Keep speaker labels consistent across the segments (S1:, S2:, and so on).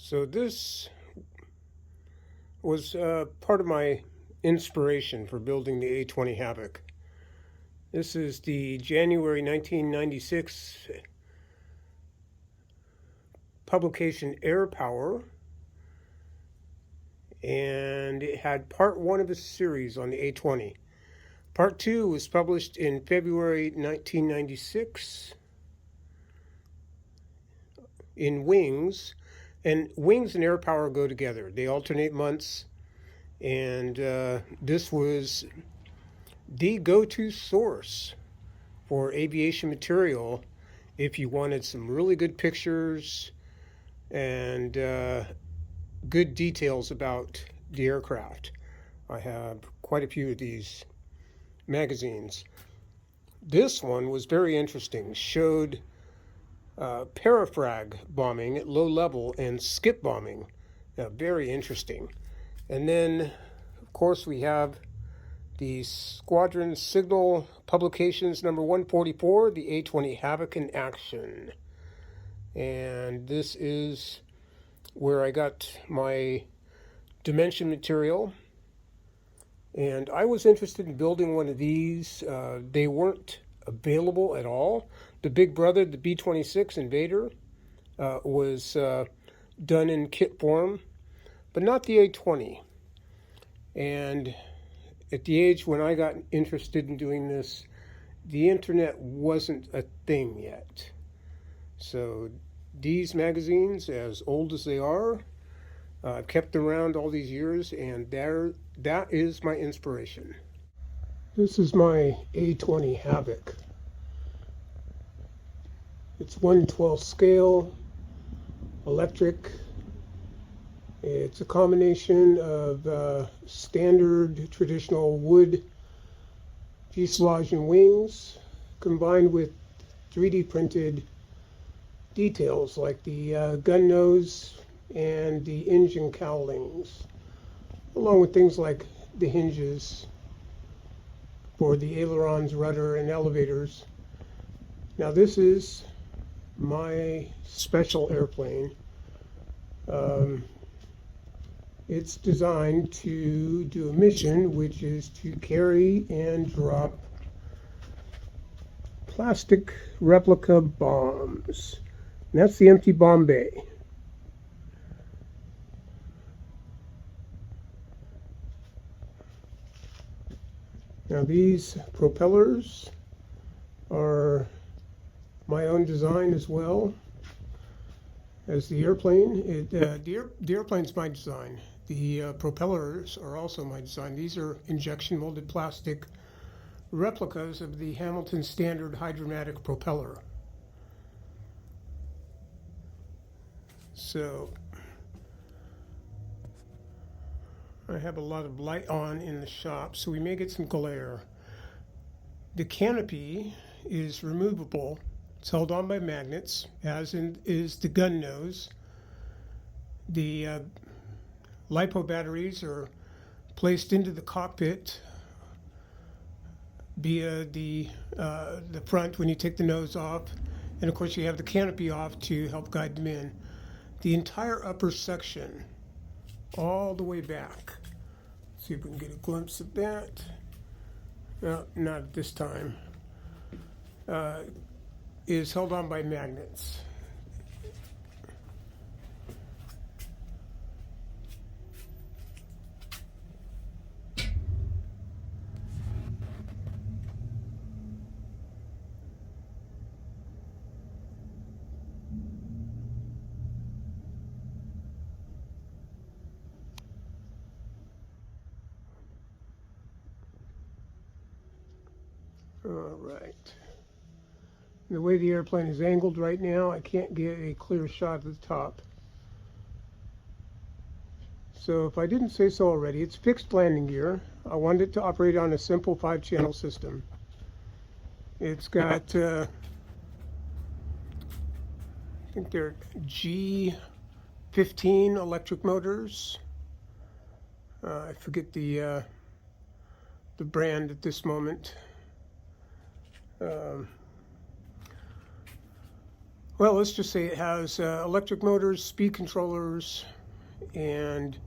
S1: So this was part of my inspiration for building the A-20 Havoc. This is the January 1996 publication Air Power, and it had part 1 of a series on the A-20. Part 2 was published in February 1996 in Wings, and Wings and Air Power go together. They alternate months, and this was the go-to source for aviation material if you wanted some really good pictures and good details about the aircraft. I have quite a few of these magazines. This one was very interesting. Showed parafrag bombing at low level and skip bombing. Very interesting. And then, of course, we have the Squadron Signal Publications number 144, the A-20 Havoc in Action. And this is where I got my dimension material. And I was interested in building one of these. They weren't available at all. The Big Brother, the B-26 Invader, was done in kit form, but not the A-20. And at the age when I got interested in doing this, the internet wasn't a thing yet. So these magazines, as old as they are, I've kept them around all these years, and that is my inspiration. This is my A-20 Havoc. It's 1/12 scale, electric. It's a combination of standard traditional wood fuselage and wings combined with 3D printed details like the gun nose and the engine cowlings, along with things like the hinges for the ailerons, rudder, and elevators. Now this is my special airplane. It's designed to do a mission, which is to carry and drop plastic replica bombs. And that's the empty bomb bay. Now these propellers are my own design as well as the airplane. The airplane's my design. The propellers are also my design. These are injection molded plastic replicas of the Hamilton Standard hydromatic propeller. So I have a lot of light on in the shop, so we may get some glare. The canopy is removable. It's held on by magnets, as is the gun nose. The LiPo batteries are placed into the cockpit via the front when you take the nose off, and of course you have the canopy off to help guide them in. The entire upper section, all the way back. See if we can get a glimpse of that. No, not at this time. Is held on by magnets. All right. The way the airplane is angled right now, I can't get a clear shot of the top. So if I didn't say so already, it's fixed landing gear. I wanted it to operate on a simple 5-channel system. It's got, I think they're G15 electric motors. I forget the brand at this moment. Well, let's just say it has electric motors, speed controllers, and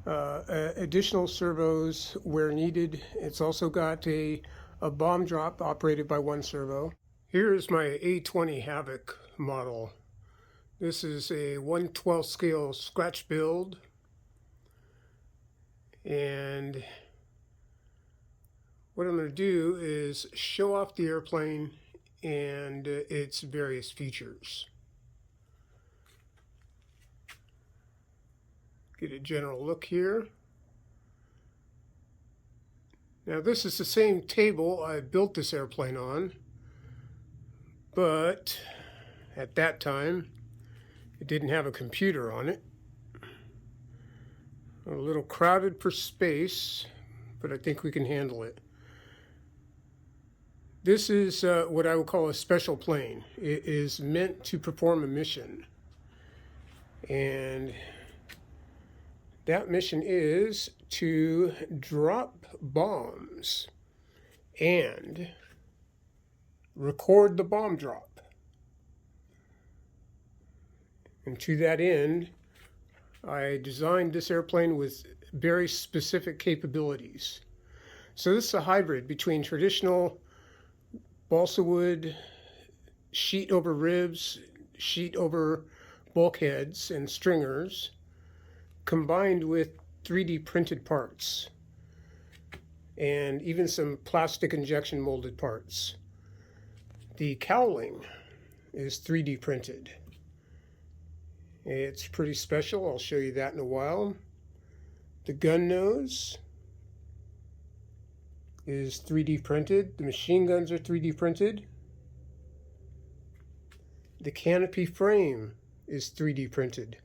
S1: additional servos where needed. It's also got a bomb drop operated by one servo. Here is my A-20 Havoc model. This is a 1/12 scale scratch build, and what I'm going to do is show off the airplane and its various features. Get a general look here. Now this is the same table I built this airplane on, but at that time it didn't have a computer on it. A little crowded for space, but I think we can handle it. This is what I would call a special plane. It is meant to perform a mission, and that mission is to drop bombs and record the bomb drop. And to that end, I designed this airplane with very specific capabilities. So this is a hybrid between traditional balsa wood, sheet over ribs, sheet over bulkheads and stringers, combined with 3D printed parts and even some plastic injection molded parts. The cowling is 3D printed. It's pretty special. I'll show you that in a while. The gun nose is 3D printed. The machine guns are 3D printed. The canopy frame is 3D printed.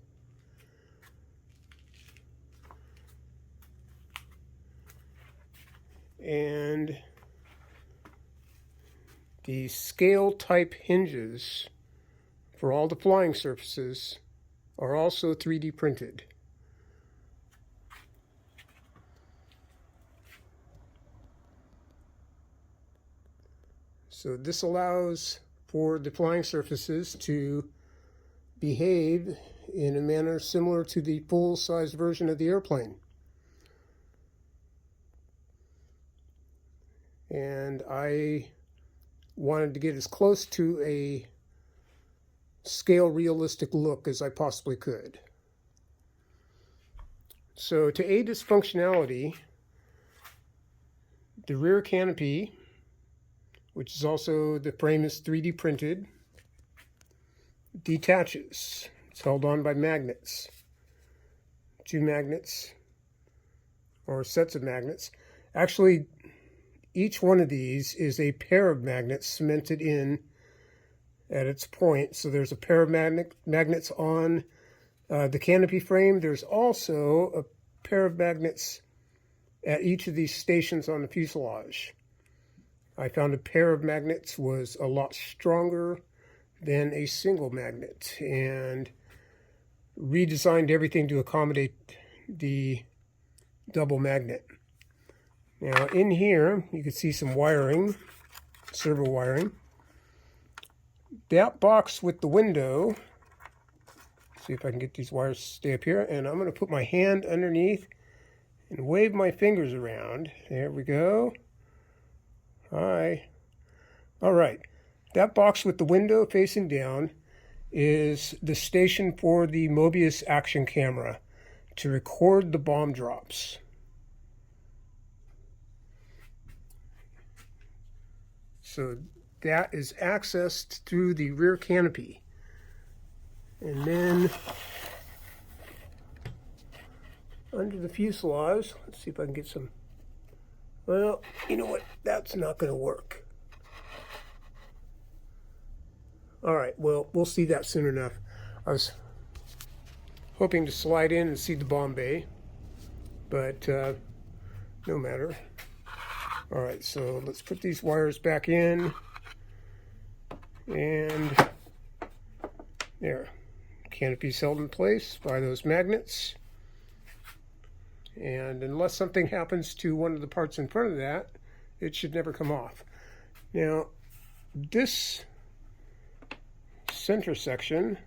S1: And the scale type hinges for all the flying surfaces are also 3D printed. So this allows for the flying surfaces to behave in a manner similar to the full-size version of the airplane. And I wanted to get as close to a scale realistic look as I possibly could. So to aid its functionality, the rear canopy, which is also, the frame is 3D printed, detaches. It's held on by magnets. 2 magnets, or sets of magnets. Actually, each one of these is a pair of magnets cemented in at its point. So there's a pair of magnets on the canopy frame. There's also a pair of magnets at each of these stations on the fuselage. I found a pair of magnets was a lot stronger than a single magnet, and redesigned everything to accommodate the double magnet. Now in here, you can see some wiring, servo wiring. That box with the window, see if I can get these wires to stay up here, and I'm going to put my hand underneath and wave my fingers around. There we go. Hi. All right. That box with the window facing down is the station for the Mobius action camera to record the bomb drops. So that is accessed through the rear canopy. And then under the fuselage, let's see if I can get some, well, you know what, that's not going to work. All right, well, we'll see that soon enough. I was hoping to slide in and see the bomb bay, but no matter. All right, so let's put these wires back in, and there. Canopy's held in place by those magnets, and unless something happens to one of the parts in front of that, it should never come off. Now, this center section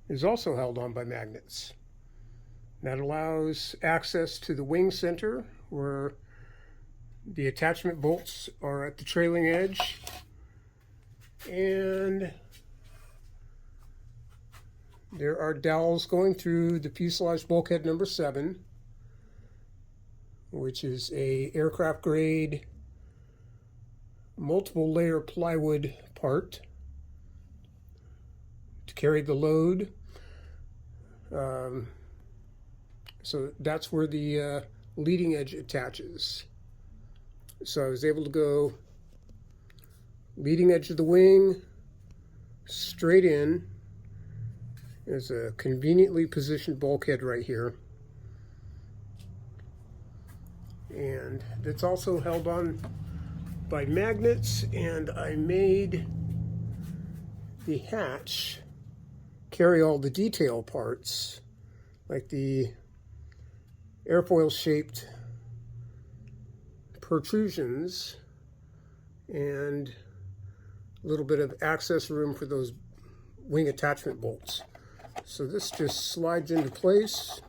S1: is also held on by magnets. That allows access to the wing center where the attachment bolts are at the trailing edge, and there are dowels going through the fuselage bulkhead number 7, which is a aircraft grade multiple layer plywood part to carry the load. So that's where the leading edge attaches. So I was able to go leading edge of the wing, straight in. There's a conveniently positioned bulkhead right here. And it's also held on by magnets, and I made the hatch carry all the detail parts, like the airfoil shaped protrusions and a little bit of access room for those wing attachment bolts. So this just slides into place.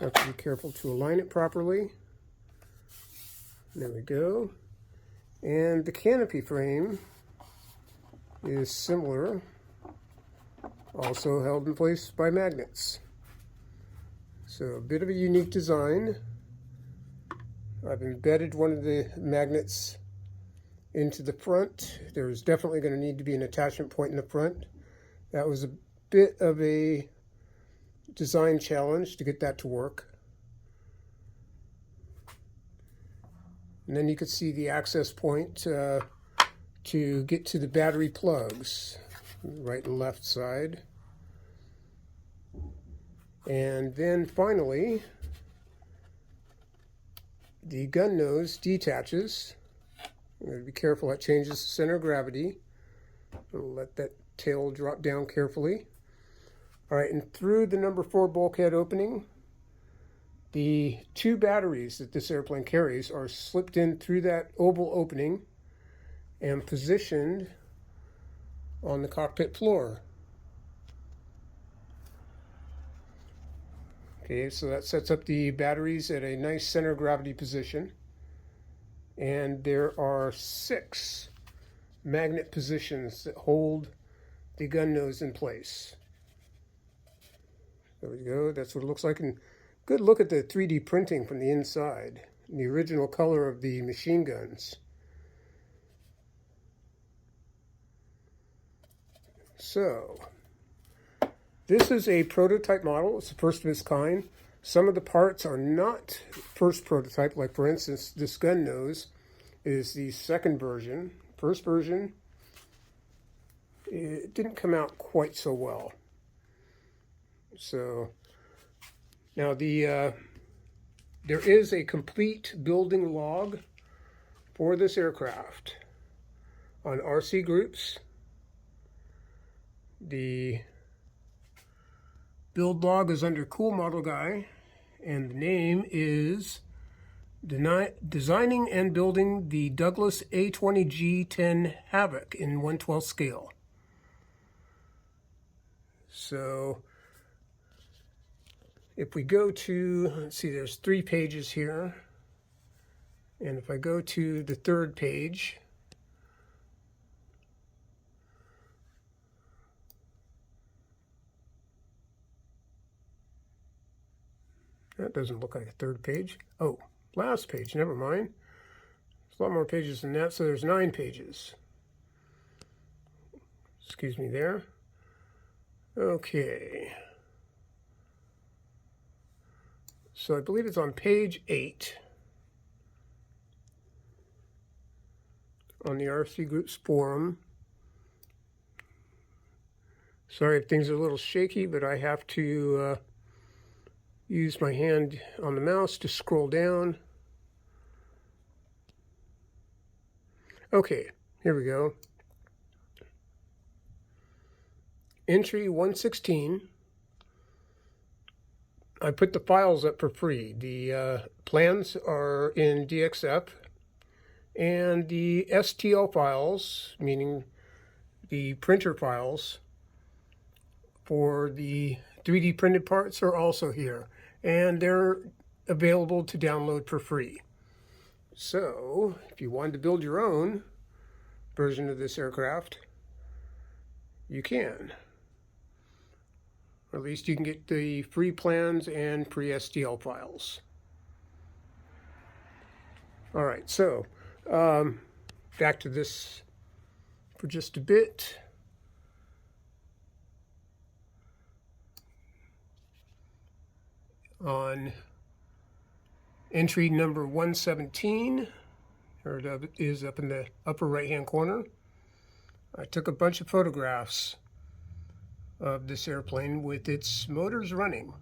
S1: Have to be careful to align it properly. There we go. And the canopy frame is similar, also held in place by magnets. So a bit of a unique design. I've embedded one of the magnets into the front. There's definitely going to need to be an attachment point in the front. That was a bit of a design challenge to get that to work. And then you could see the access point to get to the battery plugs, right and left side. And then finally, the gun nose detaches. I'm going to be careful, that changes the center of gravity. I'll let that tail drop down carefully. All right, and through the number 4 bulkhead opening, the 2 batteries that this airplane carries are slipped in through that oval opening and positioned on the cockpit floor. Okay, so that sets up the batteries at a nice center of gravity position. And there are 6 magnet positions that hold the gun nose in place. There we go, that's what it looks like. And good look at the 3D printing from the inside, the original color of the machine guns. So, this is a prototype model. It's the first of its kind. Some of the parts are not first prototype, like for instance, this gun nose is the second version. First version, it didn't come out quite so well. So, now there is a complete building log for this aircraft on RC Groups. The build log is under Cool Model Guy, and the name is Designing and Building the Douglas A-20 Havoc in 1/12 scale. So, if we go to, let's see, there's 3 pages here. And if I go to the 3rd page, that doesn't look like a 3rd page. Oh, last page, never mind. There's a lot more pages than that, so there's 9 pages. Excuse me there. Okay. So I believe it's on page 8 on the RC Groups forum. Sorry if things are a little shaky, but I have to use my hand on the mouse to scroll down. Okay, here we go. Entry 116. I put the files up for free. The plans are in DXF, And the STL files, meaning the printer files for the 3D printed parts, are also here. And they're available to download for free. So if you wanted to build your own version of this aircraft, you can. Or at least you can get the free plans and free STL files. All right, so back to this for just a bit. On entry number 117, or it is up in the upper right-hand corner, I took a bunch of photographs of this airplane with its motors running.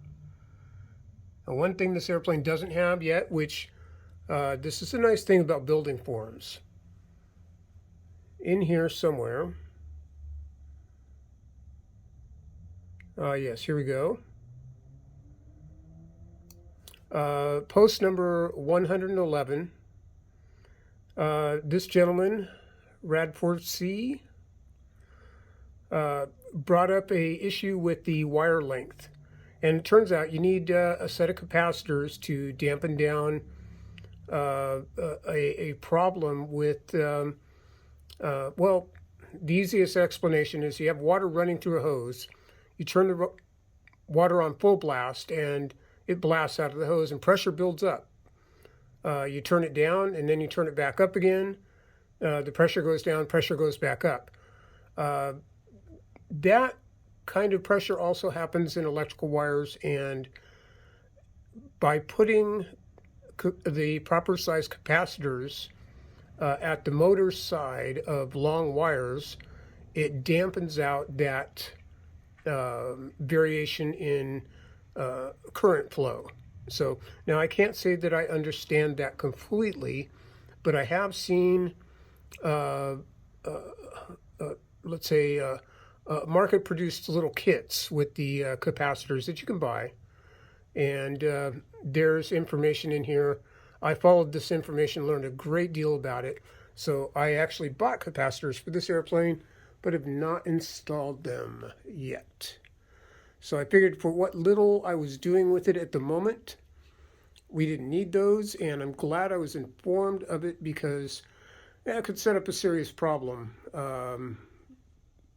S1: And one thing this airplane doesn't have yet, which this is a nice thing about building forums. In here somewhere, yes, here we go. Post number 111. This gentleman, Radford C., brought up a issue with the wire length. And it turns out you need a set of capacitors to dampen down a problem with, well, the easiest explanation is you have water running through a hose. You turn the water on full blast and it blasts out of the hose and pressure builds up. You turn it down and then you turn it back up again. The pressure goes down, pressure goes back up. That kind of pressure also happens in electrical wires, and by putting the proper size capacitors at the motor side of long wires, it dampens out that variation in current flow. So now I can't say that I understand that completely, but I have seen, let's say, market-produced little kits with the capacitors that you can buy. And there's information in here. I followed this information, learned a great deal about it. So I actually bought capacitors for this airplane, but have not installed them yet. So I figured for what little I was doing with it at the moment, we didn't need those, and I'm glad I was informed of it because it could set up a serious problem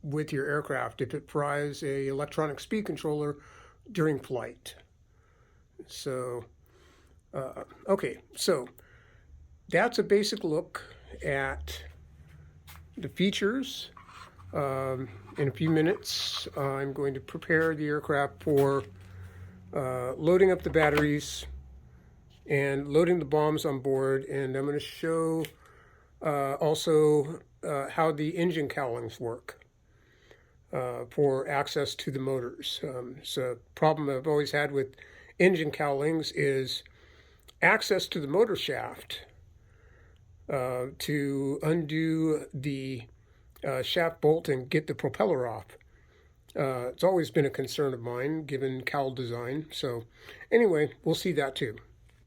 S1: with your aircraft if it fries a electronic speed controller during flight. So, okay, so that's a basic look at the features. In a few minutes, I'm going to prepare the aircraft for loading up the batteries and loading the bombs on board, and I'm going to show also how the engine cowlings work for access to the motors. So a problem I've always had with engine cowlings is access to the motor shaft to undo the shaft bolt and get the propeller off. It's always been a concern of mine given cowl design. So anyway, we'll see that too.